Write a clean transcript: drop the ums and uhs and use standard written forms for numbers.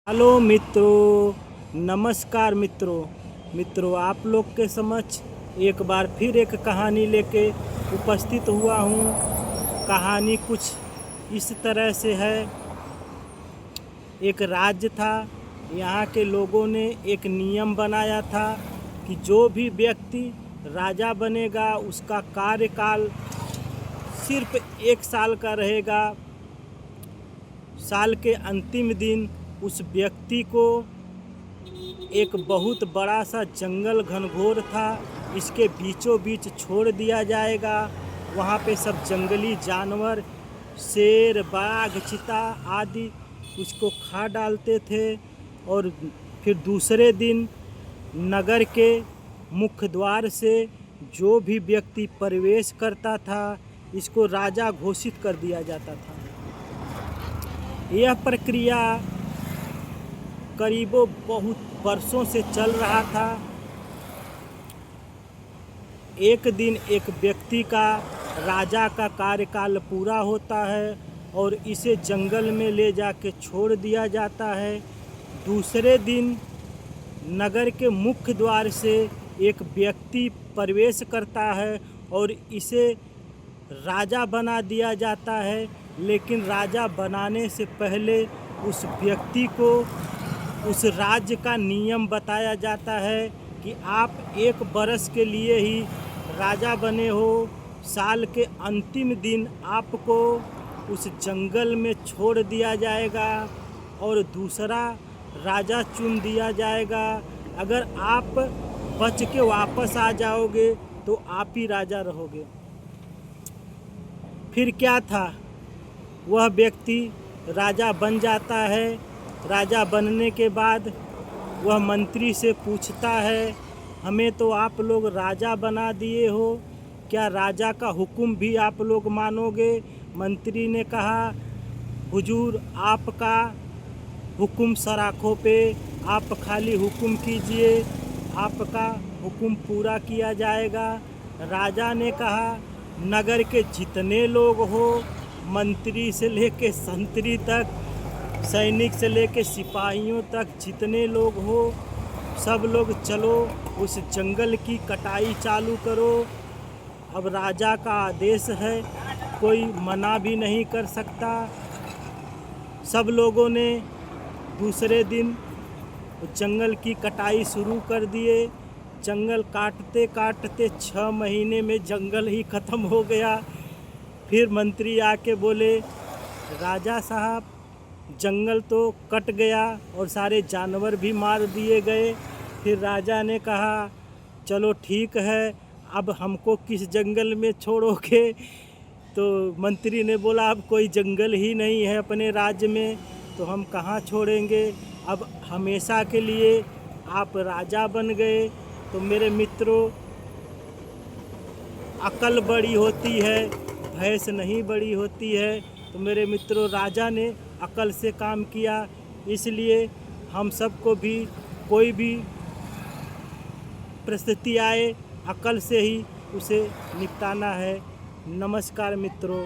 Hello मित्रों, नमस्कार मित्रों आप लोग के समक्ष एक बार फिर एक कहानी लेके उपस्थित हुआ हूँ। कहानी कुछ इस तरह से है। एक राज्य था। यहाँ के लोगों ने एक नियम बनाया था कि जो भी व्यक्ति राजा बनेगा उसका कार्यकाल सिर्फ 1 साल का रहेगा। साल के अंतिम दिन उस व्यक्ति को एक बहुत बड़ा सा जंगल घनघोर था, इसके बीचों बीच छोड़ दिया जाएगा। वहाँ पे सब जंगली जानवर, शेर, बाघ, चीता आदि उसको खा डालते थे। और फिर दूसरे दिन नगर के मुख्य द्वार से जो भी व्यक्ति प्रवेश करता था इसको राजा घोषित कर दिया जाता था। यह प्रक्रिया करीबों बहुत वर्षों से चल रहा था। एक दिन एक व्यक्ति का राजा का कार्यकाल पूरा होता है और इसे जंगल में ले जाके छोड़ दिया जाता है। दूसरे दिन नगर के मुख्य द्वार से एक व्यक्ति प्रवेश करता है और इसे राजा बना दिया जाता है। लेकिन राजा बनाने से पहले उस व्यक्ति को उस राज्य का नियम बताया जाता है कि आप 1 बरस के लिए ही राजा बने हो। साल के अंतिम दिन आपको उस जंगल में छोड़ दिया जाएगा और दूसरा राजा चुन दिया जाएगा। अगर आप बच के वापस आ जाओगे तो आप ही राजा रहोगे। फिर क्या था, वह व्यक्ति राजा बन जाता है। राजा बनने के बाद वह मंत्री से पूछता है, हमें तो आप लोग राजा बना दिए हो, क्या राजा का हुक्म भी आप लोग मानोगे? मंत्री ने कहा, हुजूर आपका हुक्म सराखों पे, आप खाली हुक्म कीजिए, आपका हुक्म पूरा किया जाएगा। राजा ने कहा, नगर के जितने लोग हो, मंत्री से लेके संतरी तक, सैनिक से लेके सिपाहियों तक जितने लोग हो, सब लोग चलो उस जंगल की कटाई चालू करो। अब राजा का आदेश है, कोई मना भी नहीं कर सकता। सब लोगों ने दूसरे दिन जंगल की कटाई शुरू कर दिए। जंगल काटते काटते 6 महीने में जंगल ही ख़त्म हो गया। फिर मंत्री आके बोले, राजा साहब जंगल तो कट गया और सारे जानवर भी मार दिए गए। फिर राजा ने कहा, चलो ठीक है, अब हमको किस जंगल में छोड़ोगे? तो मंत्री ने बोला, अब कोई जंगल ही नहीं है अपने राज्य में, तो हम कहाँ छोड़ेंगे? अब हमेशा के लिए आप राजा बन गए। तो मेरे मित्रों, अकल बड़ी होती है, भैंस नहीं बड़ी होती है। तो मेरे मित्रों, राजा ने अकल से काम किया। इसलिए हम सबको भी कोई भी परिस्थिति आए, अकल से ही उसे निपटाना है। नमस्कार मित्रों।